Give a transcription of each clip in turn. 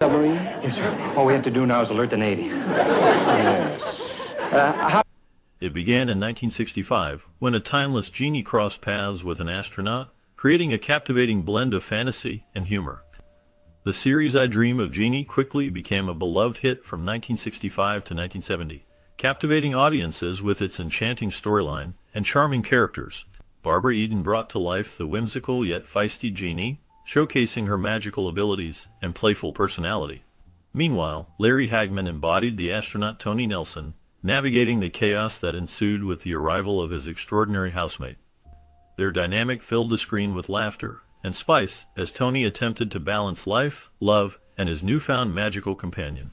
Submarine? Yes, sir. All we have to do now is alert the Navy. Yes. It began in 1965 when a timeless Jeannie crossed paths with an astronaut, creating a captivating blend of fantasy and humor. The series I Dream of Jeannie quickly became a beloved hit from 1965 to 1970, captivating audiences with its enchanting storyline and charming characters. Barbara Eden brought to life the whimsical yet feisty Jeannie, showcasing her magical abilities and playful personality. Meanwhile, Larry Hagman embodied the astronaut Tony Nelson, navigating the chaos that ensued with the arrival of his extraordinary housemate. Their dynamic filled the screen with laughter and spice as Tony attempted to balance life, love, and his newfound magical companion.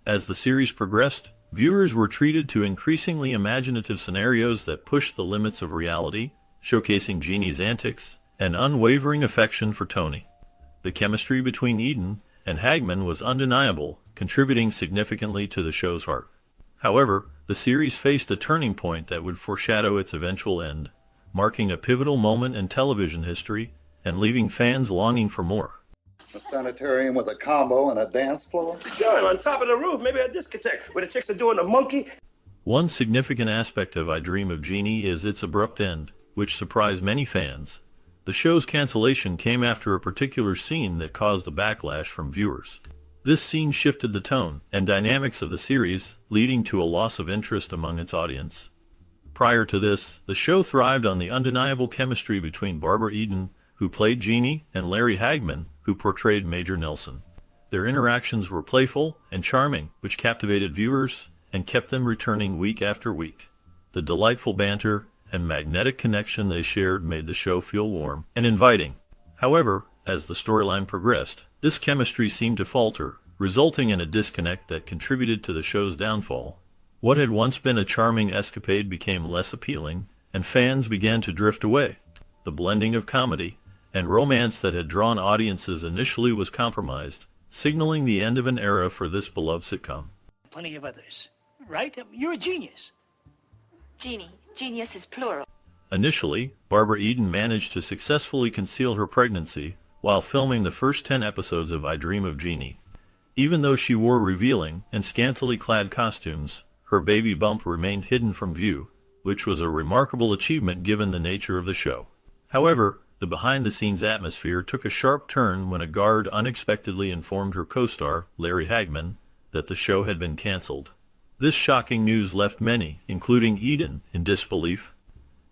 As the series progressed, viewers were treated to increasingly imaginative scenarios that pushed the limits of reality, showcasing Jeannie's antics and unwavering affection for Tony. The chemistry between Eden and Hagman was undeniable, contributing significantly to the show's heart. However, the series faced a turning point that would foreshadow its eventual end, marking a pivotal moment in television history and leaving fans longing for more. A sanitarium with a combo and a dance floor? Sure, and on top of the roof, maybe a discotheque where the chicks are doing the monkey. One significant aspect of I Dream of Jeannie is its abrupt end, which surprised many fans. The show's cancellation came after a particular scene that caused a backlash from viewers. This scene shifted the tone and dynamics of the series, leading to a loss of interest among its audience. Prior to this, the show thrived on the undeniable chemistry between Barbara Eden, who played Jeannie, and Larry Hagman, who portrayed Major Nelson. Their interactions were playful and charming, which captivated viewers and kept them returning week after week. The delightful banter and magnetic connection they shared made the show feel warm and inviting. However, as the storyline progressed, this chemistry seemed to falter, resulting in a disconnect that contributed to the show's downfall. What had once been a charming escapade became less appealing, and fans began to drift away. The blending of comedy and romance that had drawn audiences initially was compromised, signaling the end of an era for this beloved sitcom. Plenty of others, right? You're a genius. Jeannie. Genius is plural. Initially, Barbara Eden managed to successfully conceal her pregnancy while filming the first 10 episodes of I Dream of Jeannie. Even though she wore revealing and scantily clad costumes, her baby bump remained hidden from view, which was a remarkable achievement given the nature of the show. However, the behind-the-scenes atmosphere took a sharp turn when a guard unexpectedly informed her co-star, Larry Hagman, that the show had been canceled. This shocking news left many, including Eden, in disbelief.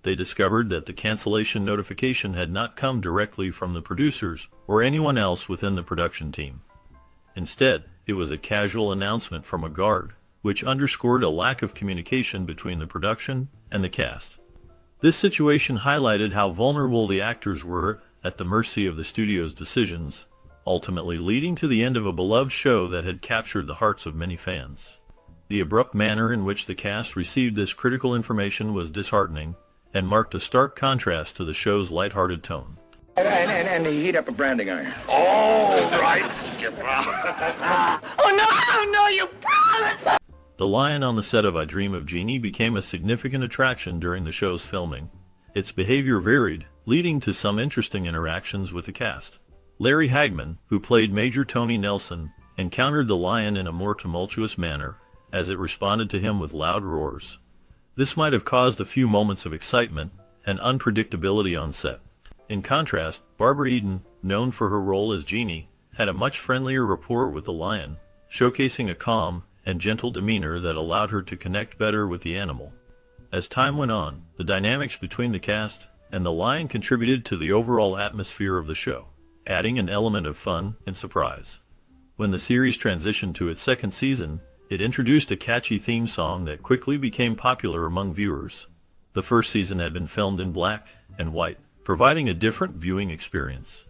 They discovered that the cancellation notification had not come directly from the producers or anyone else within the production team. Instead, it was a casual announcement from a guard, which underscored a lack of communication between the production and the cast. This situation highlighted how vulnerable the actors were at the mercy of the studio's decisions, ultimately leading to the end of a beloved show that had captured the hearts of many fans. The abrupt manner in which the cast received this critical information was disheartening and marked a stark contrast to the show's lighthearted tone. And heat up a branding iron. All right, Skipper. Oh no, you promised! The lion on the set of I Dream of Jeannie became a significant attraction during the show's filming. Its behavior varied, leading to some interesting interactions with the cast. Larry Hagman, who played Major Tony Nelson, encountered the lion in a more tumultuous manner, as it responded to him with loud roars. This might have caused a few moments of excitement and unpredictability on set. In contrast, Barbara Eden, known for her role as Jeannie, had a much friendlier rapport with the lion, showcasing a calm and gentle demeanor that allowed her to connect better with the animal. As time went on, the dynamics between the cast and the lion contributed to the overall atmosphere of the show, adding an element of fun and surprise. When the series transitioned to its second season, it introduced a catchy theme song that quickly became popular among viewers. The first season had been filmed in black and white, providing a different viewing experience.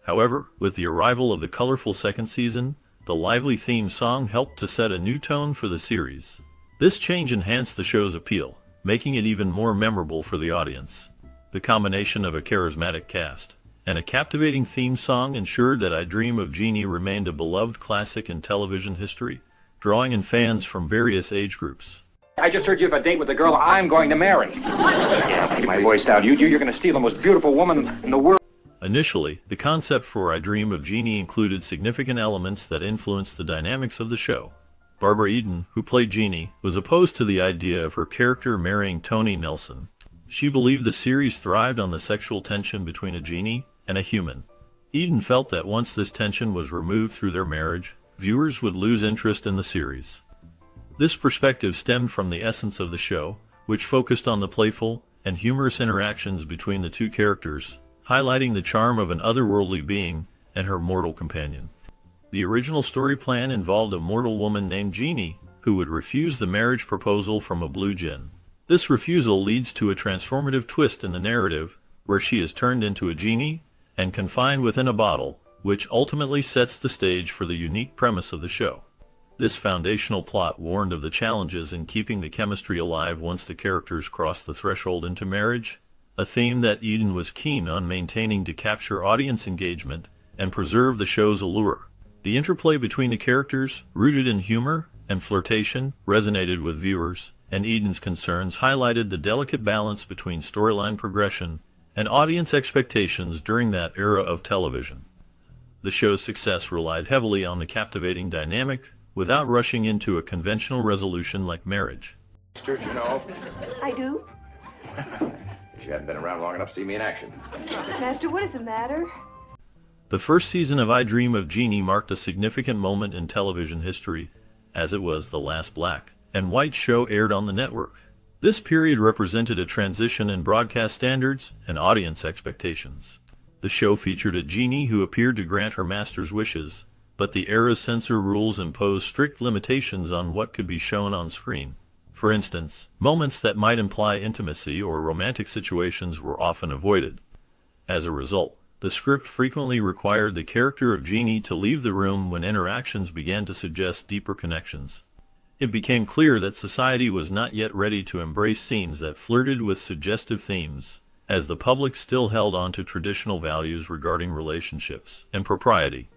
However, with the arrival of the colorful second season, the lively theme song helped to set a new tone for the series. This change enhanced the show's appeal, making it even more memorable for the audience. The combination of a charismatic cast and a captivating theme song ensured that I Dream of Jeannie remained a beloved classic in television history, drawing in fans from various age groups. I just heard you have a date with the girl I'm going to marry. Yeah, keep my voice down. You're going to steal the most beautiful woman in the world. Initially, the concept for I Dream of Jeannie included significant elements that influenced the dynamics of the show. Barbara Eden, who played Jeannie, was opposed to the idea of her character marrying Tony Nelson. She believed the series thrived on the sexual tension between a genie and a human. Eden felt that once this tension was removed through their marriage, viewers would lose interest in the series. This perspective stemmed from the essence of the show, which focused on the playful and humorous interactions between the two characters, highlighting the charm of an otherworldly being and her mortal companion. The original story plan involved a mortal woman named Jeannie, who would refuse the marriage proposal from a blue djinn. This refusal leads to a transformative twist in the narrative, where she is turned into a genie and confined within a bottle, which ultimately sets the stage for the unique premise of the show. This foundational plot warned of the challenges in keeping the chemistry alive once the characters crossed the threshold into marriage, a theme that Eden was keen on maintaining to capture audience engagement and preserve the show's allure. The interplay between the characters, rooted in humor and flirtation, resonated with viewers, and Eden's concerns highlighted the delicate balance between storyline progression and audience expectations during that era of television. The show's success relied heavily on the captivating dynamic, without rushing into a conventional resolution like marriage. Sisters, you know. I do. She hadn't been around long enough to see me in action. Master, what is the matter? The first season of I Dream of Jeannie marked a significant moment in television history, as it was the last black and white show aired on the network. This period represented a transition in broadcast standards and audience expectations. The show featured a genie who appeared to grant her master's wishes, but the era's censor rules imposed strict limitations on what could be shown on screen. For instance, moments that might imply intimacy or romantic situations were often avoided. As a result, the script frequently required the character of Jeannie to leave the room when interactions began to suggest deeper connections. It became clear that society was not yet ready to embrace scenes that flirted with suggestive themes, as the public still held on to traditional values regarding relationships and propriety.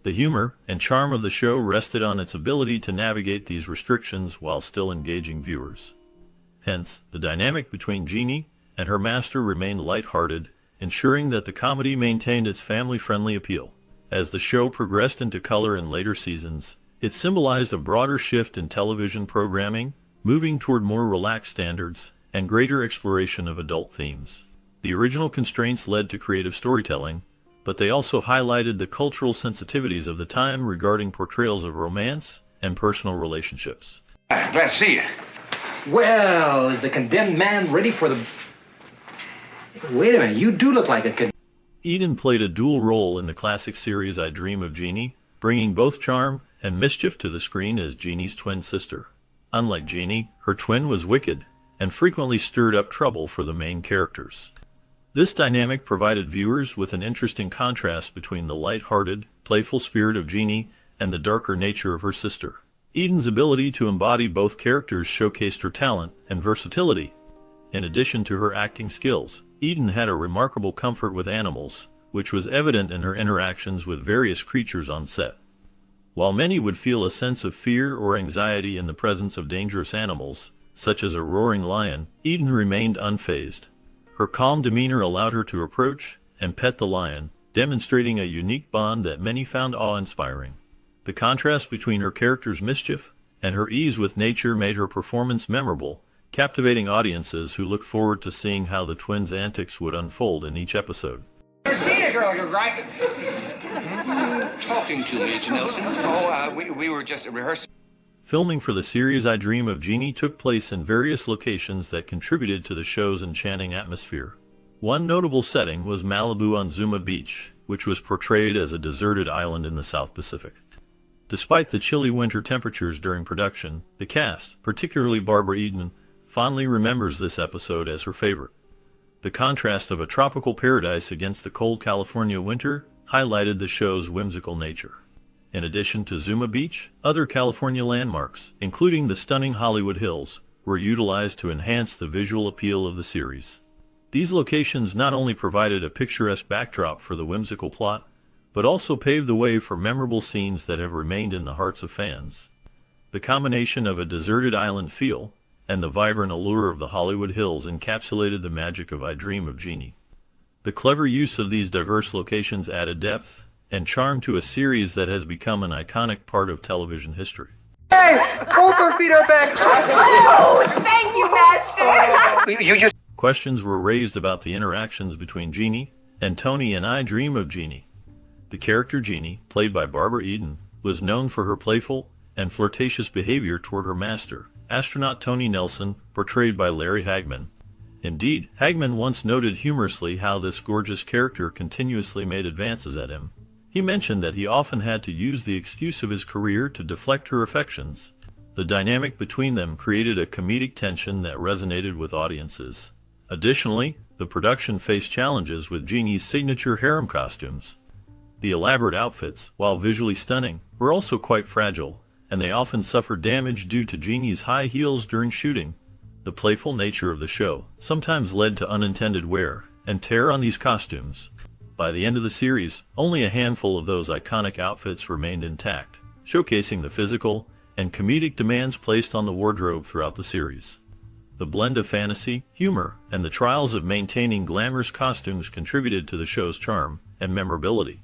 The humor and charm of the show rested on its ability to navigate these restrictions while still engaging viewers. Hence, the dynamic between Jeannie and her master remained lighthearted, ensuring that the comedy maintained its family-friendly appeal. As the show progressed into color in later seasons, it symbolized a broader shift in television programming, moving toward more relaxed standards and greater exploration of adult themes. The original constraints led to creative storytelling, but they also highlighted the cultural sensitivities of the time regarding portrayals of romance and personal relationships. Glad to see you. Well, is the condemned man ready for the... Wait a minute, you do look like a Eden played a dual role in the classic series I Dream of Jeannie, bringing both charm and mischief to the screen as Jeannie's twin sister. Unlike Jeannie, her twin was wicked and frequently stirred up trouble for the main characters. This dynamic provided viewers with an interesting contrast between the light-hearted, playful spirit of Jeannie and the darker nature of her sister. Eden's ability to embody both characters showcased her talent and versatility. In addition to her acting skills, Eden had a remarkable comfort with animals, which was evident in her interactions with various creatures on set. While many would feel a sense of fear or anxiety in the presence of dangerous animals, such as a roaring lion, Eden remained unfazed. Her calm demeanor allowed her to approach and pet the lion, demonstrating a unique bond that many found awe-inspiring. The contrast between her character's mischief and her ease with nature made her performance memorable, captivating audiences who looked forward to seeing how the twins' antics would unfold in each episode. Ever seen a girl get right? Talking to me, Mr. Nelson. Oh, we were just rehearsing. Filming for the series I Dream of Jeannie took place in various locations that contributed to the show's enchanting atmosphere. One notable setting was Malibu on Zuma Beach, which was portrayed as a deserted island in the South Pacific. Despite the chilly winter temperatures during production, the cast, particularly Barbara Eden, fondly remembers this episode as her favorite. The contrast of a tropical paradise against the cold California winter highlighted the show's whimsical nature. In addition to Zuma Beach, other California landmarks, including the stunning Hollywood Hills, were utilized to enhance the visual appeal of the series. These locations not only provided a picturesque backdrop for the whimsical plot, but also paved the way for memorable scenes that have remained in the hearts of fans. The combination of a deserted island feel and the vibrant allure of the Hollywood Hills encapsulated the magic of I Dream of Jeannie. The clever use of these diverse locations added depth and charm to a series that has become an iconic part of television history. Both our feet are back. Oh, thank you, Master. You just... Questions were raised about the interactions between Jeannie and Tony in I Dream of Jeannie. The character Jeannie, played by Barbara Eden, was known for her playful and flirtatious behavior toward her master, astronaut Tony Nelson, portrayed by Larry Hagman. Indeed, Hagman once noted humorously how this gorgeous character continuously made advances at him. He mentioned that he often had to use the excuse of his career to deflect her affections. The dynamic between them created a comedic tension that resonated with audiences. Additionally, the production faced challenges with Jeannie's signature harem costumes. The elaborate outfits, while visually stunning, were also quite fragile, and they often suffered damage due to Jeannie's high heels during shooting. The playful nature of the show sometimes led to unintended wear and tear on these costumes. By the end of the series, only a handful of those iconic outfits remained intact, showcasing the physical and comedic demands placed on the wardrobe throughout the series. The blend of fantasy, humor, and the trials of maintaining glamorous costumes contributed to the show's charm and memorability.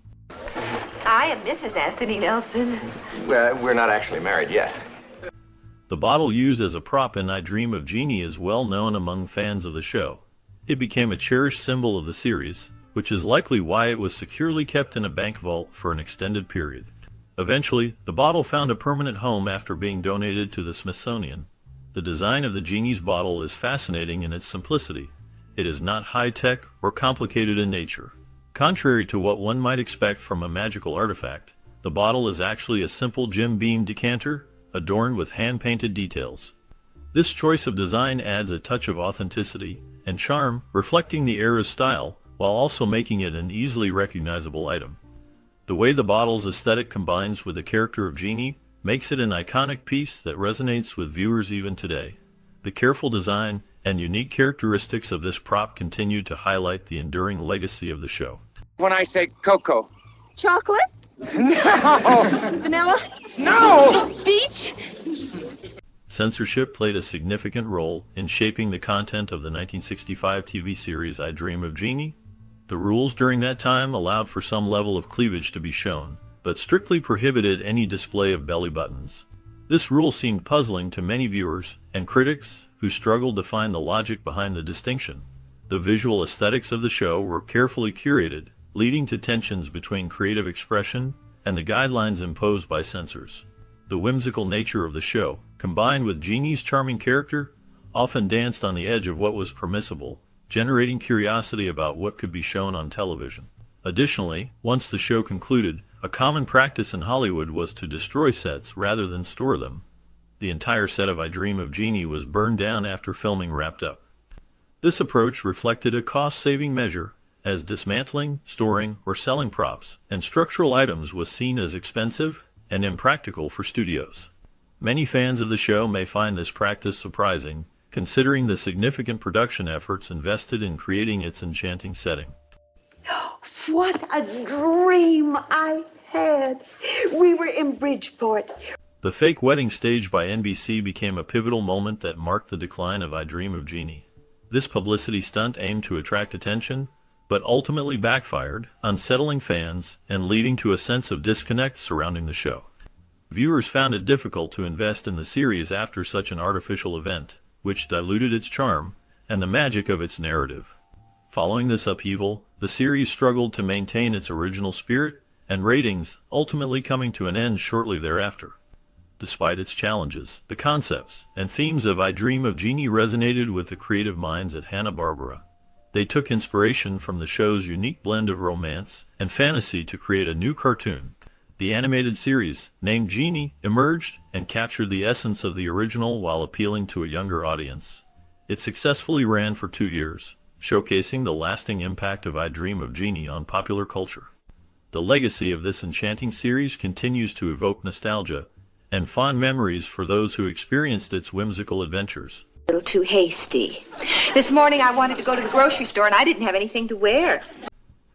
I am Mrs. Anthony Nelson. We're not actually married yet. The bottle used as a prop in I Dream of Jeannie is well known among fans of the show. It became a cherished symbol of the series, which is likely why it was securely kept in a bank vault for an extended period. Eventually, the bottle found a permanent home after being donated to the Smithsonian. The design of the Jeannie's bottle is fascinating in its simplicity. It is not high-tech or complicated in nature. Contrary to what one might expect from a magical artifact, the bottle is actually a simple Jim Beam decanter, adorned with hand-painted details. This choice of design adds a touch of authenticity and charm, reflecting the era's style, while also making it an easily recognizable item. The way the bottle's aesthetic combines with the character of Jeannie makes it an iconic piece that resonates with viewers even today. The careful design and unique characteristics of this prop continue to highlight the enduring legacy of the show. When I say cocoa. Chocolate? No! Vanilla? No! Beach? Censorship played a significant role in shaping the content of the 1965 TV series I Dream of Jeannie. The rules during that time allowed for some level of cleavage to be shown, but strictly prohibited any display of belly buttons. This rule seemed puzzling to many viewers and critics who struggled to find the logic behind the distinction. The visual aesthetics of the show were carefully curated, leading to tensions between creative expression and the guidelines imposed by censors. The whimsical nature of the show, combined with Jeannie's charming character, often danced on the edge of what was permissible, generating curiosity about what could be shown on television. Additionally, once the show concluded, a common practice in Hollywood was to destroy sets rather than store them. The entire set of I Dream of Jeannie was burned down after filming wrapped up. This approach reflected a cost-saving measure, as dismantling, storing, or selling props and structural items was seen as expensive and impractical for studios. Many fans of the show may find this practice surprising, considering the significant production efforts invested in creating its enchanting setting. What a dream I had. We were in Bridgeport. The fake wedding staged by NBC became a pivotal moment that marked the decline of I Dream of Jeannie. This publicity stunt aimed to attract attention, but ultimately backfired, unsettling fans and leading to a sense of disconnect surrounding the show. Viewers found it difficult to invest in the series after such an artificial event, which diluted its charm and the magic of its narrative. Following this upheaval, the series struggled to maintain its original spirit and ratings, ultimately coming to an end shortly thereafter. Despite its challenges, the concepts and themes of I Dream of Jeannie resonated with the creative minds at Hanna-Barbera. They took inspiration from the show's unique blend of romance and fantasy to create a new cartoon. The animated series, named Jeannie, emerged and captured the essence of the original while appealing to a younger audience. It successfully ran for 2 years, showcasing the lasting impact of I Dream of Jeannie on popular culture. The legacy of this enchanting series continues to evoke nostalgia and fond memories for those who experienced its whimsical adventures. A little too hasty. This morning I wanted to go to the grocery store and I didn't have anything to wear.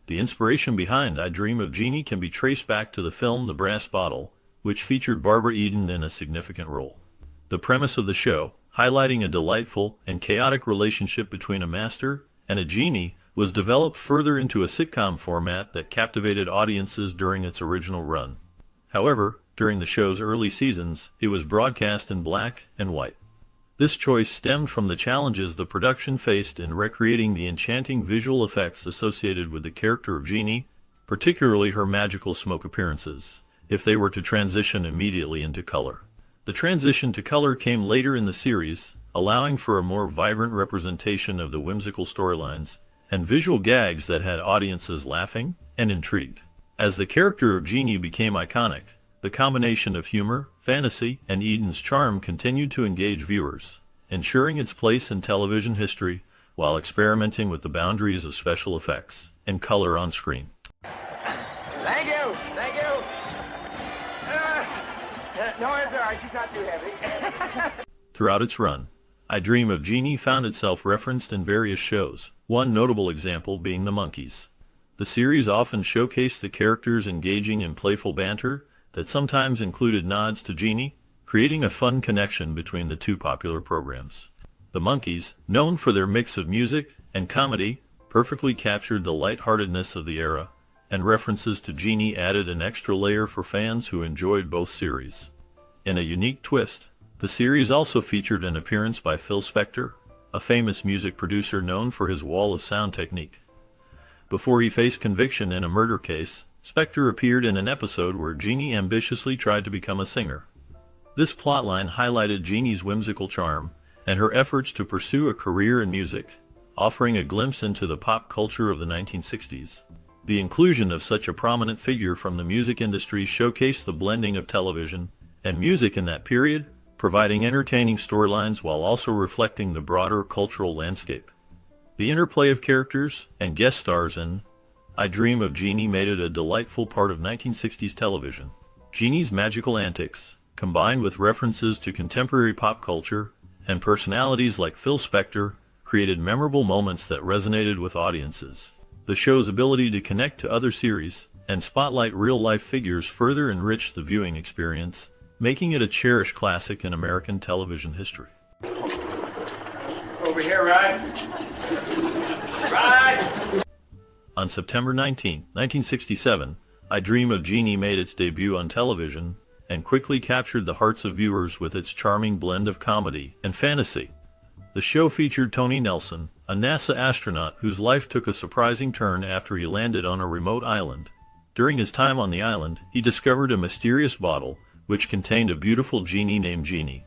The inspiration behind I Dream of Jeannie can be traced back to the film The Brass Bottle, which featured Barbara Eden in a significant role. The premise of the show, highlighting a delightful and chaotic relationship between a master and a genie, was developed further into a sitcom format that captivated audiences during its original run. However, during the show's early seasons, it was broadcast in black and white. This choice stemmed from the challenges the production faced in recreating the enchanting visual effects associated with the character of Jeannie, particularly her magical smoke appearances, if they were to transition immediately into color. The transition to color came later in the series, allowing for a more vibrant representation of the whimsical storylines and visual gags that had audiences laughing and intrigued. As the character of Jeannie became iconic, the combination of humor, fantasy, and Eden's charm continued to engage viewers, ensuring its place in television history while experimenting with the boundaries of special effects and color on screen. Thank you. Thank you. No, it's all right. She's not too heavy. Throughout its run, I Dream of Jeannie found itself referenced in various shows, one notable example being The Monkees. The series often showcased the characters engaging in playful banter that sometimes included nods to Jeannie, creating a fun connection between the two popular programs. The Monkees, known for their mix of music and comedy, perfectly captured the lightheartedness of the era, and references to Jeannie added an extra layer for fans who enjoyed both series. In a unique twist, the series also featured an appearance by Phil Spector, a famous music producer known for his wall of sound technique. Before he faced conviction in a murder case, Spector appeared in an episode where Jeannie ambitiously tried to become a singer. This plotline highlighted Jeannie's whimsical charm and her efforts to pursue a career in music, offering a glimpse into the pop culture of the 1960s. The inclusion of such a prominent figure from the music industry showcased the blending of television and music in that period, providing entertaining storylines while also reflecting the broader cultural landscape. The interplay of characters and guest stars in I Dream of Jeannie made it a delightful part of 1960s television. Jeannie's magical antics, combined with references to contemporary pop culture and personalities like Phil Spector, created memorable moments that resonated with audiences. The show's ability to connect to other series and spotlight real-life figures further enriched the viewing experience, making it a cherished classic in American television history. Over here, Rod. Rod! On September 19, 1967, I Dream of Jeannie made its debut on television and quickly captured the hearts of viewers with its charming blend of comedy and fantasy. The show featured Tony Nelson, a NASA astronaut whose life took a surprising turn after he landed on a remote island. During his time on the island, he discovered a mysterious bottle which contained a beautiful genie named Jeannie.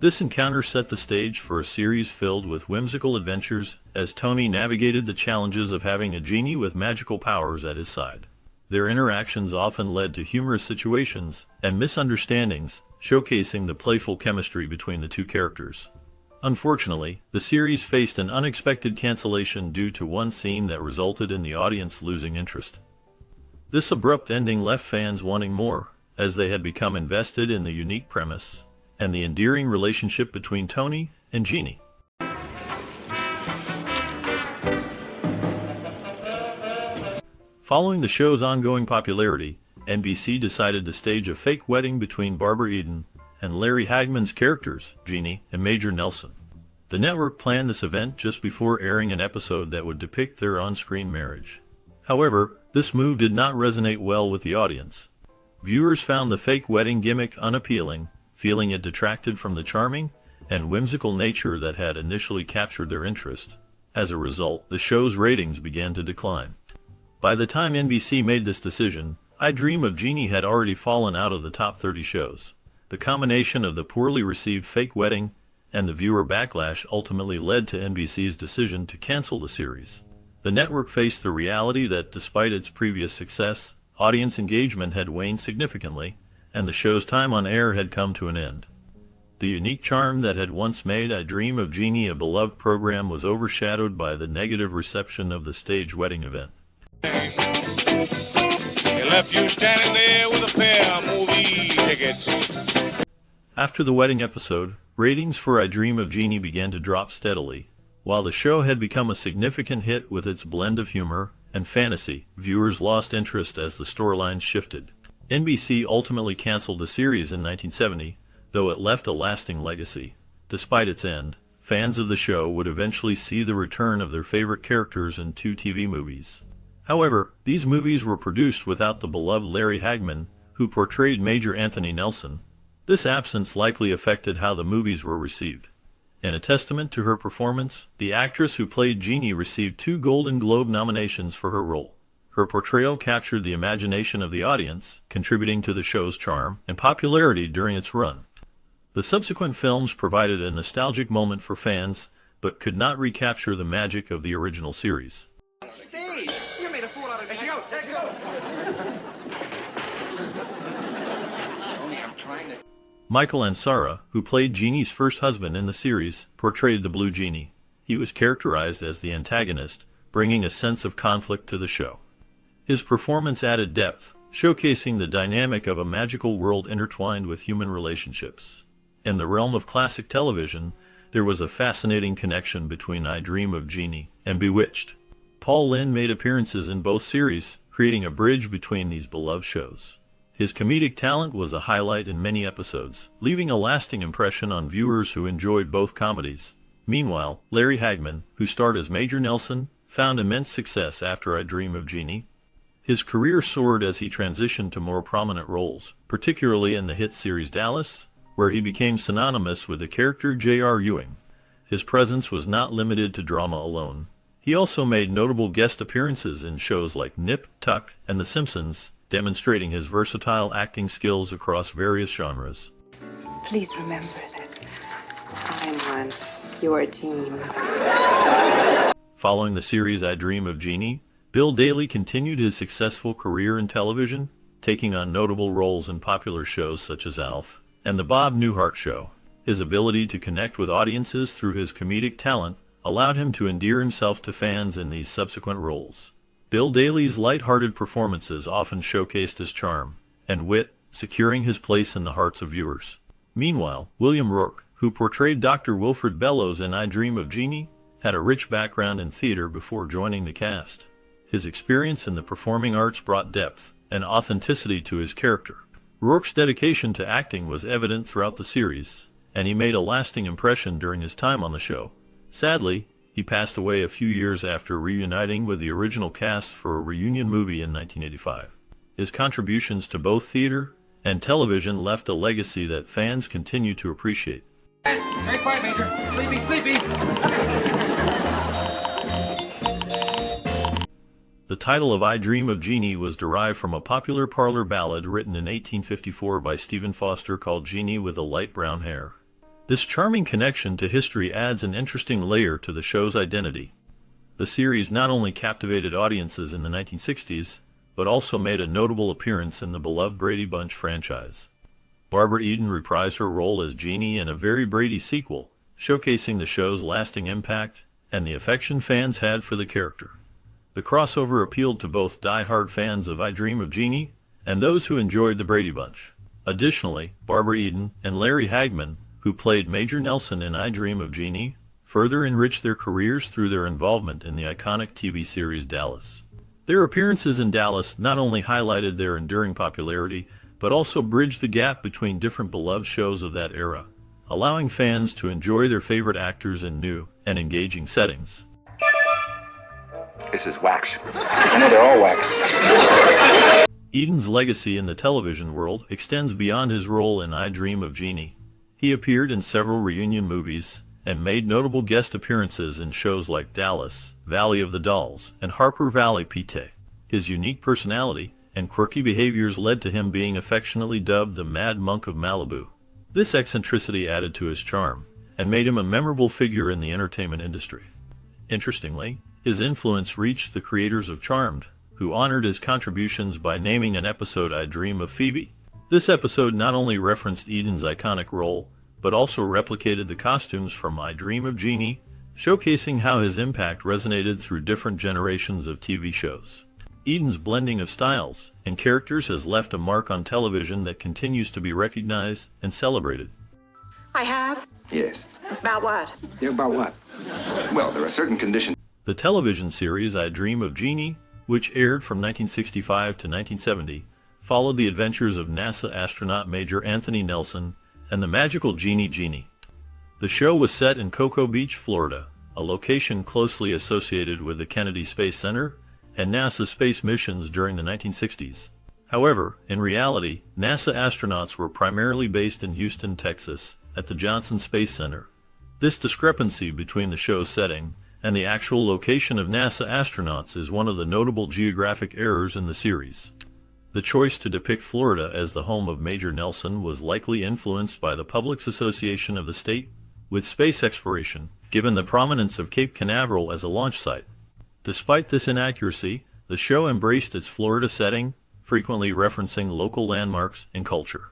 This encounter set the stage for a series filled with whimsical adventures as Tony navigated the challenges of having a genie with magical powers at his side. Their interactions often led to humorous situations and misunderstandings, showcasing the playful chemistry between the two characters. Unfortunately, the series faced an unexpected cancellation due to one scene that resulted in the audience losing interest. This abrupt ending left fans wanting more, as they had become invested in the unique premise and the endearing relationship between Tony and Jeannie. Following the show's ongoing popularity, NBC decided to stage a fake wedding between Barbara Eden and Larry Hagman's characters, Jeannie and Major Nelson. The network planned this event just before airing an episode that would depict their on-screen marriage. However, this move did not resonate well with the audience. Viewers found the fake wedding gimmick unappealing, feeling it detracted from the charming and whimsical nature that had initially captured their interest. As a result, the show's ratings began to decline. By the time NBC made this decision, I Dream of Jeannie had already fallen out of the top 30 shows. The combination of the poorly received fake wedding and the viewer backlash ultimately led to NBC's decision to cancel the series. The network faced the reality that despite its previous success, audience engagement had waned significantly, and the show's time on air had come to an end. The unique charm that had once made I Dream of Jeannie a beloved program was overshadowed by the negative reception of the stage wedding event. They left you standing there with a pair of movie tickets. After the wedding episode, ratings for I Dream of Jeannie began to drop steadily. While the show had become a significant hit with its blend of humor and fantasy, viewers lost interest as the storylines shifted. NBC ultimately canceled the series in 1970, though it left a lasting legacy. Despite its end, fans of the show would eventually see the return of their favorite characters in 2 TV movies. However, these movies were produced without the beloved Larry Hagman, who portrayed Major Anthony Nelson. This absence likely affected how the movies were received. In a testament to her performance, the actress who played Jeannie received 2 Golden Globe nominations for her role. Her portrayal captured the imagination of the audience, contributing to the show's charm and popularity during its run. The subsequent films provided a nostalgic moment for fans, but could not recapture the magic of the original series. Steve, you made a fool out of me. There she goes. There she goes. Only I'm trying to... Michael Ansara, who played Jeannie's first husband in the series, portrayed the Blue Genie. He was characterized as the antagonist, bringing a sense of conflict to the show. His performance added depth, showcasing the dynamic of a magical world intertwined with human relationships. In the realm of classic television, there was a fascinating connection between I Dream of Jeannie and Bewitched. Paul Lynde made appearances in both series, creating a bridge between these beloved shows. His comedic talent was a highlight in many episodes, leaving a lasting impression on viewers who enjoyed both comedies. Meanwhile, Larry Hagman, who starred as Major Nelson, found immense success after I Dream of Jeannie. His career soared as he transitioned to more prominent roles, particularly in the hit series Dallas, where he became synonymous with the character J.R. Ewing. His presence was not limited to drama alone. He also made notable guest appearances in shows like Nip, Tuck, and The Simpsons, demonstrating his versatile acting skills across various genres. Please remember that I'm on your team. Following the series I Dream of Jeannie, Bill Daly continued his successful career in television, taking on notable roles in popular shows such as Alf and The Bob Newhart Show. His ability to connect with audiences through his comedic talent allowed him to endear himself to fans in these subsequent roles. Bill Daly's light-hearted performances often showcased his charm and wit, securing his place in the hearts of viewers. Meanwhile, William Rourke, who portrayed Dr. Wilfred Bellows in I Dream of Jeannie, had a rich background in theater before joining the cast. His experience in the performing arts brought depth and authenticity to his character. Rourke's dedication to acting was evident throughout the series, and he made a lasting impression during his time on the show. Sadly, he passed away a few years after reuniting with the original cast for a reunion movie in 1985. His contributions to both theater and television left a legacy that fans continue to appreciate. Very quiet, Major. Sleepy, sleepy. The title of I Dream of Jeannie was derived from a popular parlor ballad written in 1854 by Stephen Foster called Jeannie with the Light Brown Hair. This charming connection to history adds an interesting layer to the show's identity. The series not only captivated audiences in the 1960s, but also made a notable appearance in the beloved Brady Bunch franchise. Barbara Eden reprised her role as Jeannie in a Very Brady sequel, showcasing the show's lasting impact and the affection fans had for the character. The crossover appealed to both die-hard fans of I Dream of Jeannie and those who enjoyed the Brady Bunch. Additionally, Barbara Eden and Larry Hagman, who played Major Nelson in I Dream of Jeannie, further enriched their careers through their involvement in the iconic TV series Dallas. Their appearances in Dallas not only highlighted their enduring popularity, but also bridged the gap between different beloved shows of that era, allowing fans to enjoy their favorite actors in new and engaging settings. This is wax. I know they're all wax. Eden's legacy in the television world extends beyond his role in I Dream of Jeannie. He appeared in several reunion movies and made notable guest appearances in shows like Dallas, Valley of the Dolls, and Harper Valley PT. His unique personality and quirky behaviors led to him being affectionately dubbed the Mad Monk of Malibu. This eccentricity added to his charm and made him a memorable figure in the entertainment industry. Interestingly, his influence reached the creators of Charmed, who honored his contributions by naming an episode I Dream of Phoebe. This episode not only referenced Eden's iconic role, but also replicated the costumes from I Dream of Jeannie, showcasing how his impact resonated through different generations of TV shows. Eden's blending of styles and characters has left a mark on television that continues to be recognized and celebrated. I have? Yes. About what? Yeah, about what? Well, there are certain conditions. The television series I Dream of Jeannie, which aired from 1965 to 1970, followed the adventures of NASA astronaut Major Anthony Nelson and the magical Jeannie. The show was set in Cocoa Beach, Florida, a location closely associated with the Kennedy Space Center and NASA space missions during the 1960s. However, in reality, NASA astronauts were primarily based in Houston, Texas, at the Johnson Space Center. This discrepancy between the show's setting and the actual location of NASA astronauts is one of the notable geographic errors in the series. The choice to depict Florida as the home of Major Nelson was likely influenced by the public's association of the state with space exploration, given the prominence of Cape Canaveral as a launch site. Despite this inaccuracy, the show embraced its Florida setting, frequently referencing local landmarks and culture.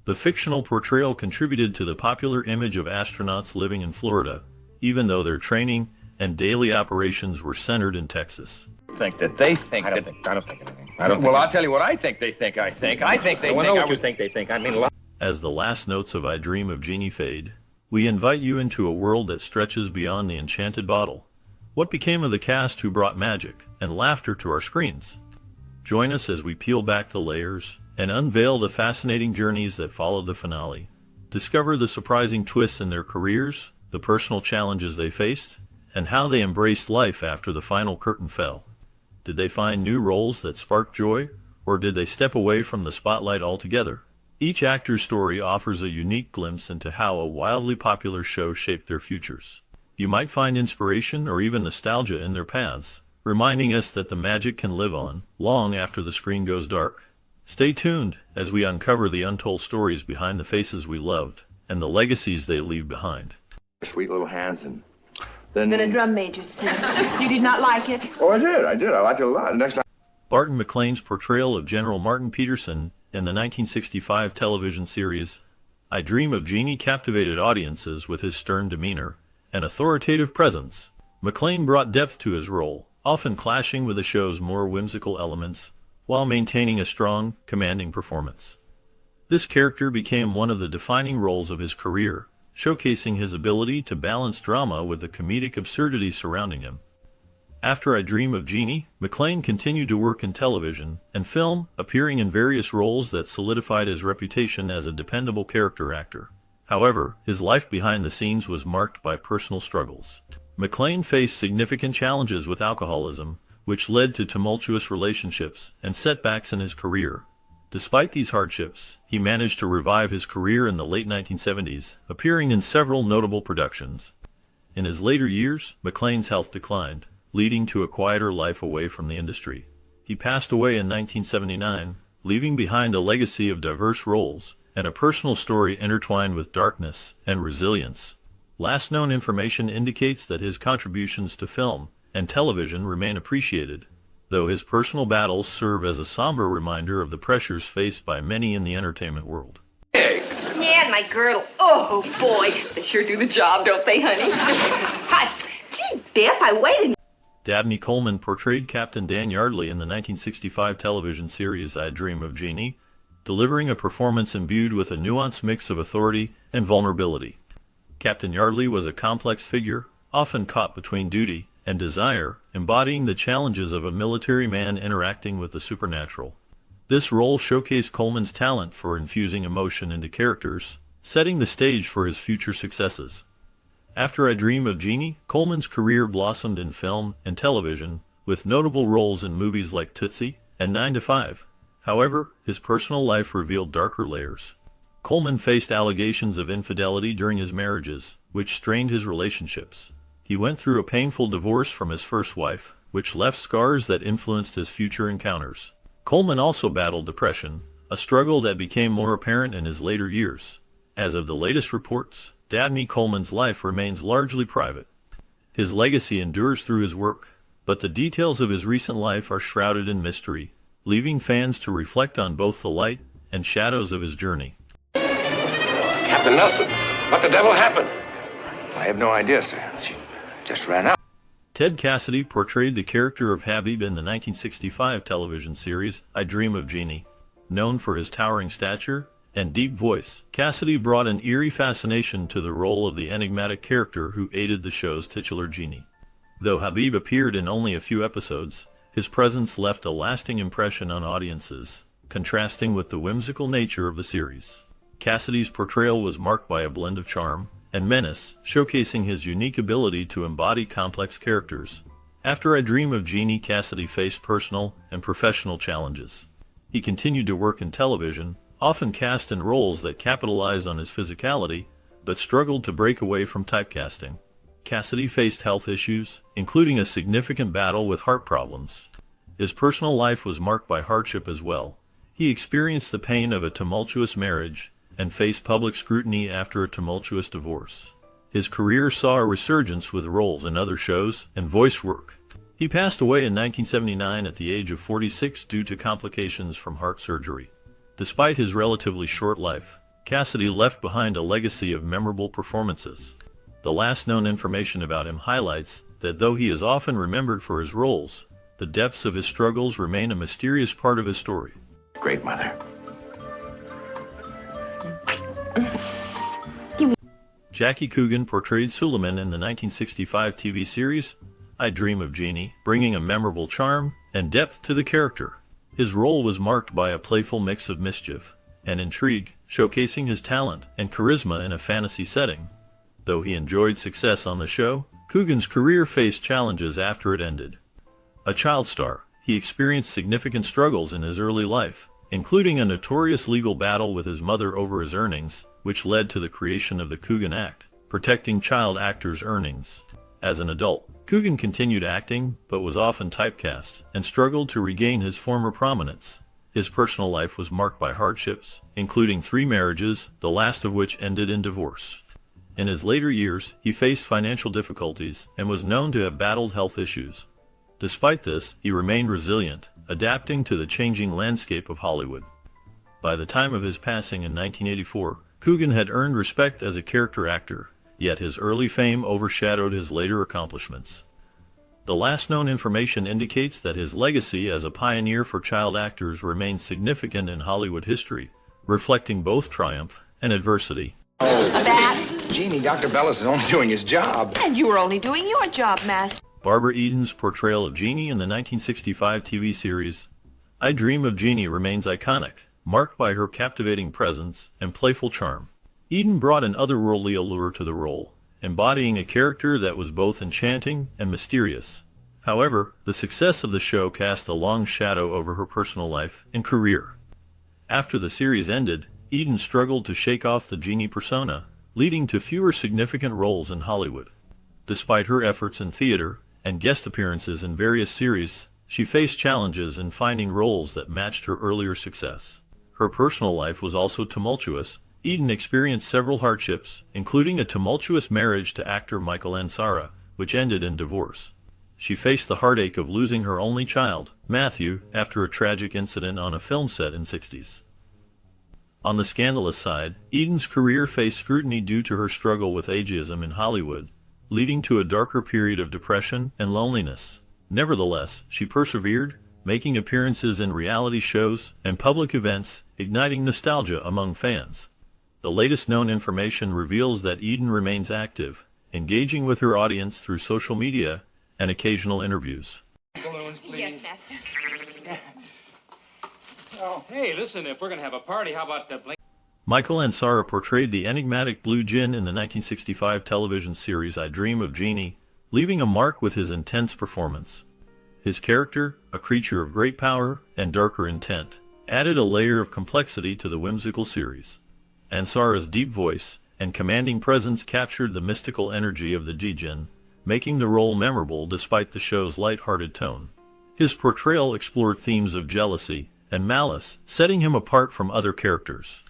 The fictional portrayal contributed to the popular image of astronauts living in Florida, even though their training and daily operations were centered in Texas. Think that they think I that... don't think anything. Well, I'll tell you what I think they think I think. I think they Well, I think know I what you was... think they think. I mean, a lot. As the last notes of I Dream of Jeannie fade, we invite you into a world that stretches beyond the enchanted bottle. What became of the cast who brought magic and laughter to our screens? Join us as we peel back the layers and unveil the fascinating journeys that followed the finale. Discover the surprising twists in their careers, the personal challenges they faced, and how they embraced life after the final curtain fell. Did they find new roles that sparked joy, or did they step away from the spotlight altogether? Each actor's story offers a unique glimpse into how a wildly popular show shaped their futures. You might find inspiration or even nostalgia in their paths, reminding us that the magic can live on long after the screen goes dark. Stay tuned as we uncover the untold stories behind the faces we loved and the legacies they leave behind. Sweet little hands, and then... Been a drum major, sir. You did not like it? Oh, I did. I liked it a lot. Next time... Barton McLean's portrayal of General Martin Peterson in the 1965 television series I Dream of Jeannie captivated audiences with his stern demeanor and authoritative presence. McLean brought depth to his role, often clashing with the show's more whimsical elements, while maintaining a strong, commanding performance. This character became one of the defining roles of his career, showcasing his ability to balance drama with the comedic absurdity surrounding him. After I Dream of Jeannie, McLean continued to work in television and film, appearing in various roles that solidified his reputation as a dependable character actor. However, his life behind the scenes was marked by personal struggles. McLean faced significant challenges with alcoholism, which led to tumultuous relationships and setbacks in his career. Despite these hardships, he managed to revive his career in the late 1970s, appearing in several notable productions. In his later years, McLean's health declined, leading to a quieter life away from the industry. He passed away in 1979, leaving behind a legacy of diverse roles and a personal story intertwined with darkness and resilience. Last known information indicates that his contributions to film and television remain appreciated, though his personal battles serve as a somber reminder of the pressures faced by many in the entertainment world. Yeah, and my girdle. Oh, boy. They sure do the job, don't they, honey? Hi. Gee, Biff, I waited. Dabney Coleman portrayed Captain Dan Yardley in the 1965 television series I Dream of Jeannie, delivering a performance imbued with a nuanced mix of authority and vulnerability. Captain Yardley was a complex figure, often caught between duty and desire, embodying the challenges of a military man interacting with the supernatural. This role showcased Coleman's talent for infusing emotion into characters, setting the stage for his future successes. After I Dream of Jeannie, Coleman's career blossomed in film and television, with notable roles in movies like Tootsie and 9 to 5. However, his personal life revealed darker layers. Coleman faced allegations of infidelity during his marriages, which strained his relationships. He went through a painful divorce from his first wife, which left scars that influenced his future encounters. Coleman also battled depression, a struggle that became more apparent in his later years. As of the latest reports, Dabney Coleman's life remains largely private. His legacy endures through his work, but the details of his recent life are shrouded in mystery, leaving fans to reflect on both the light and shadows of his journey. Captain Nelson, what the devil happened? I have no idea, sir. She just ran out. Ted Cassidy portrayed the character of Habib in the 1965 television series I Dream of Jeannie. Known for his towering stature and deep voice, Cassidy brought an eerie fascination to the role of the enigmatic character who aided the show's titular genie. Though Habib appeared in only a few episodes, his presence left a lasting impression on audiences, contrasting with the whimsical nature of the series. Cassidy's portrayal was marked by a blend of charm and menace, showcasing his unique ability to embody complex characters. After I Dream of Jeannie, Cassidy faced personal and professional challenges. He continued to work in television, often cast in roles that capitalized on his physicality, but struggled to break away from typecasting. Cassidy faced health issues, including a significant battle with heart problems. His personal life was marked by hardship as well. He experienced the pain of a tumultuous marriage and faced public scrutiny after a tumultuous divorce. His career saw a resurgence with roles in other shows and voice work. He passed away in 1979 at the age of 46 due to complications from heart surgery. Despite his relatively short life, Cassidy left behind a legacy of memorable performances. The last known information about him highlights that though he is often remembered for his roles, the depths of his struggles remain a mysterious part of his story. Great mother. Jackie Coogan portrayed Suleiman in the 1965 TV series I Dream of Jeannie, bringing a memorable charm and depth to the character. His role was marked by a playful mix of mischief and intrigue, showcasing his talent and charisma in a fantasy setting. Though he enjoyed success on the show, Coogan's career faced challenges after it ended. A child star, he experienced significant struggles in his early life, including a notorious legal battle with his mother over his earnings, which led to the creation of the Coogan Act, protecting child actors' earnings. As an adult, Coogan continued acting, but was often typecast, and struggled to regain his former prominence. His personal life was marked by hardships, including 3 marriages, the last of which ended in divorce. In his later years, he faced financial difficulties and was known to have battled health issues. Despite this, he remained resilient, adapting to the changing landscape of Hollywood. By the time of his passing in 1984, Coogan had earned respect as a character actor, yet his early fame overshadowed his later accomplishments. The last known information indicates that his legacy as a pioneer for child actors remains significant in Hollywood history, reflecting both triumph and adversity. A bat? Jeannie, Dr. Bellis is only doing his job. And you were only doing your job, Master. Barbara Eden's portrayal of Jeannie in the 1965 TV series I Dream of Jeannie remains iconic, marked by her captivating presence and playful charm. Eden brought an otherworldly allure to the role, embodying a character that was both enchanting and mysterious. However, the success of the show cast a long shadow over her personal life and career. After the series ended, Eden struggled to shake off the Jeannie persona, leading to fewer significant roles in Hollywood. Despite her efforts in theater and guest appearances in various series, she faced challenges in finding roles that matched her earlier success. Her personal life was also tumultuous. Eden experienced several hardships, including a tumultuous marriage to actor Michael Ansara, which ended in divorce. She faced the heartache of losing her only child, Matthew, after a tragic incident on a film set in the 60s. On the scandalous side, Eden's career faced scrutiny due to her struggle with ageism in Hollywood, leading to a darker period of depression and loneliness. Nevertheless, she persevered, making appearances in reality shows and public events, igniting nostalgia among fans. The latest known information reveals that Eden remains active, engaging with her audience through social media and occasional interviews. Balloons, please. Yes, Master. Oh, hey, listen, if we're going to have a party, how about blink? Michael Ansara portrayed the enigmatic Blue Djinn in the 1965 television series I Dream of Jeannie, leaving a mark with his intense performance. His character, a creature of great power and darker intent, added a layer of complexity to the whimsical series. Ansara's deep voice and commanding presence captured the mystical energy of the Djinn, making the role memorable despite the show's light-hearted tone. His portrayal explored themes of jealousy and malice, setting him apart from other characters.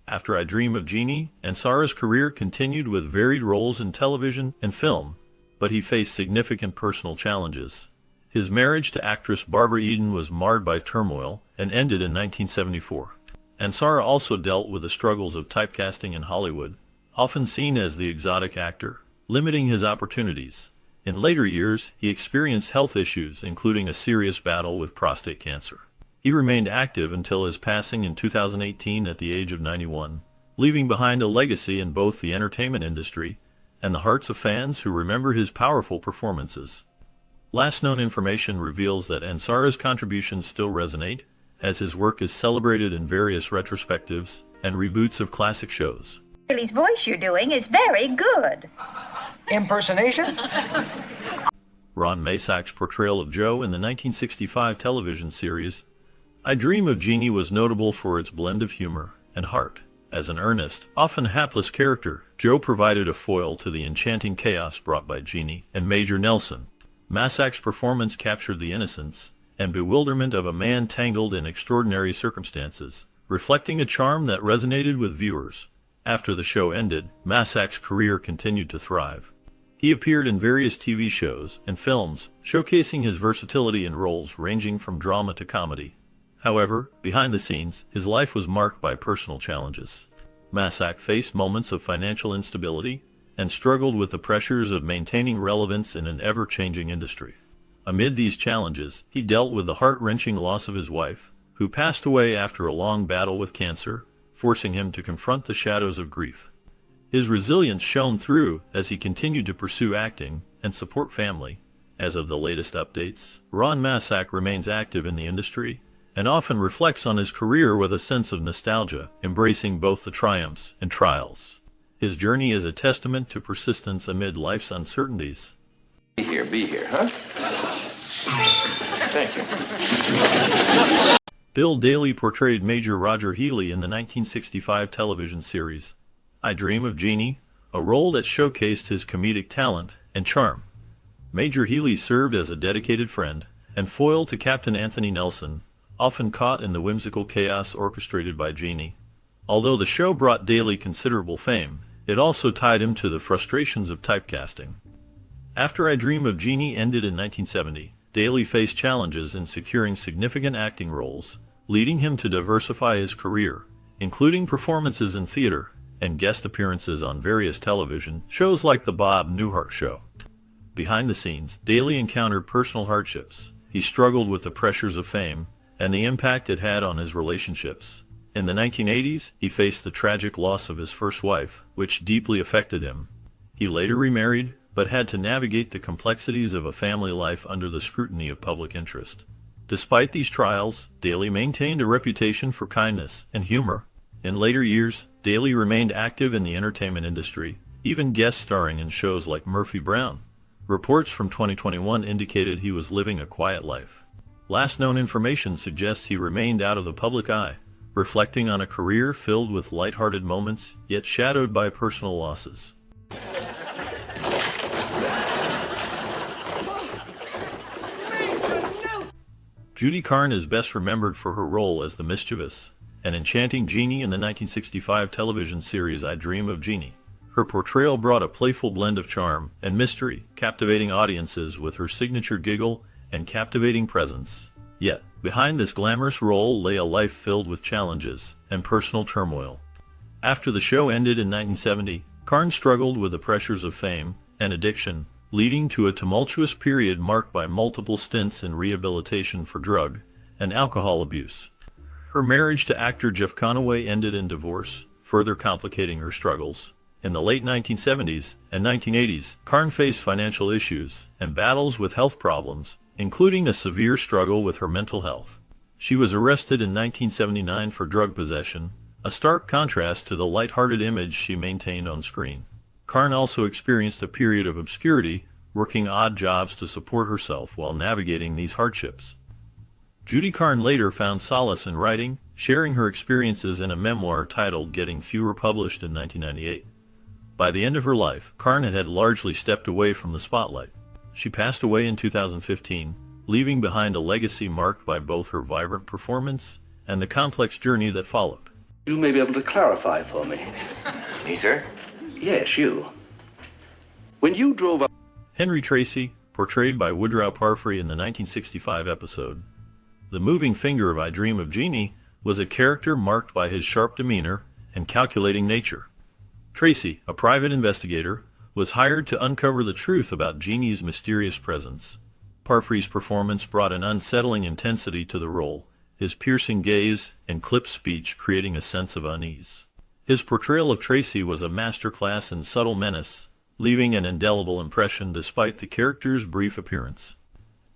After I Dream of Jeannie, Ansara's career continued with varied roles in television and film, but he faced significant personal challenges. His marriage to actress Barbara Eden was marred by turmoil and ended in 1974. Ansara also dealt with the struggles of typecasting in Hollywood, often seen as the exotic actor, limiting his opportunities. In later years, he experienced health issues, including a serious battle with prostate cancer. He remained active until his passing in 2018 at the age of 91, leaving behind a legacy in both the entertainment industry and the hearts of fans who remember his powerful performances. Last known information reveals that Ansara's contributions still resonate, as his work is celebrated in various retrospectives and reboots of classic shows. Billy's voice you're doing is very good. Impersonation? Ron Masak's portrayal of Joe in the 1965 television series I Dream of Jeannie was notable for its blend of humor and heart. As an earnest, often hapless character, Joe provided a foil to the enchanting chaos brought by Jeannie and Major Nelson. Masak's performance captured the innocence and bewilderment of a man tangled in extraordinary circumstances, reflecting a charm that resonated with viewers. After the show ended, Masak's career continued to thrive. He appeared in various TV shows and films, showcasing his versatility in roles ranging from drama to comedy. However, behind the scenes, his life was marked by personal challenges. Masak faced moments of financial instability and struggled with the pressures of maintaining relevance in an ever-changing industry. Amid these challenges, he dealt with the heart-wrenching loss of his wife, who passed away after a long battle with cancer, forcing him to confront the shadows of grief. His resilience shone through as he continued to pursue acting and support family. As of the latest updates, Ron Masak remains active in the industry and often reflects on his career with a sense of nostalgia, embracing both the triumphs and trials. His journey is a testament to persistence amid life's uncertainties. Be here, huh? Thank you. Bill Daly portrayed Major Roger Healy in the 1965 television series I Dream of Jeannie, a role that showcased his comedic talent and charm. Major Healy served as a dedicated friend and foil to Captain Anthony Nelson, often caught in the whimsical chaos orchestrated by Jeannie. Although the show brought Daly considerable fame, it also tied him to the frustrations of typecasting. After I Dream of Jeannie ended in 1970, Daly faced challenges in securing significant acting roles, leading him to diversify his career, including performances in theater and guest appearances on various television shows like The Bob Newhart Show. Behind the scenes, Daly encountered personal hardships. He struggled with the pressures of fame and the impact it had on his relationships. In the 1980s, he faced the tragic loss of his first wife, which deeply affected him. He later remarried, but had to navigate the complexities of a family life under the scrutiny of public interest. Despite these trials, Daly maintained a reputation for kindness and humor. In later years, Daly remained active in the entertainment industry, even guest starring in shows like Murphy Brown. Reports from 2021 indicated he was living a quiet life. Last known information suggests he remained out of the public eye, reflecting on a career filled with lighthearted moments, yet shadowed by personal losses. Judy Carne is best remembered for her role as the mischievous and enchanting Jeannie in the 1965 television series I Dream of Jeannie. Her portrayal brought a playful blend of charm and mystery, captivating audiences with her signature giggle and captivating presence. Yet, behind this glamorous role lay a life filled with challenges and personal turmoil. After the show ended in 1970, Carne struggled with the pressures of fame and addiction, leading to a tumultuous period marked by multiple stints in rehabilitation for drug and alcohol abuse. Her marriage to actor Jeff Conaway ended in divorce, further complicating her struggles. In the late 1970s and 1980s, Carne faced financial issues and battles with health problems, including a severe struggle with her mental health. She was arrested in 1979 for drug possession, a stark contrast to the lighthearted image she maintained on screen. Carne also experienced a period of obscurity, working odd jobs to support herself while navigating these hardships. Judy Carne later found solace in writing, sharing her experiences in a memoir titled Getting Fewer, published in 1998. By the end of her life, Carne had largely stepped away from the spotlight. She passed away in 2015, leaving behind a legacy marked by both her vibrant performance and the complex journey that followed. You may be able to clarify for me. Me, sir? Yes, you. When you drove up... Henry Tracy, portrayed by Woodrow Parfrey in the 1965 episode The Moving Finger of I Dream of Jeannie, was a character marked by his sharp demeanor and calculating nature. Tracy, a private investigator, was hired to uncover the truth about Jeannie's mysterious presence. Parfrey's performance brought an unsettling intensity to the role, his piercing gaze and clipped speech creating a sense of unease. His portrayal of Tracy was a masterclass in subtle menace, leaving an indelible impression despite the character's brief appearance.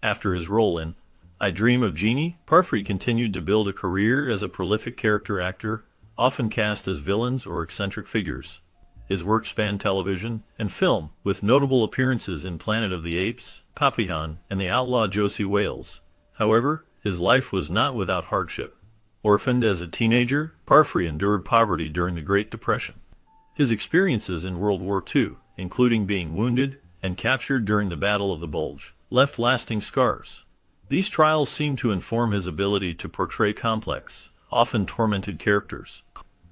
After his role in I Dream of Jeannie, Parfrey continued to build a career as a prolific character actor, often cast as villains or eccentric figures. His work spanned television and film, with notable appearances in Planet of the Apes, Papillon, and The Outlaw Josie Wales. However, his life was not without hardship. Orphaned as a teenager, Parfrey endured poverty during the Great Depression. His experiences in World War II, including being wounded and captured during the Battle of the Bulge, left lasting scars. These trials seem to inform his ability to portray complex, often tormented characters.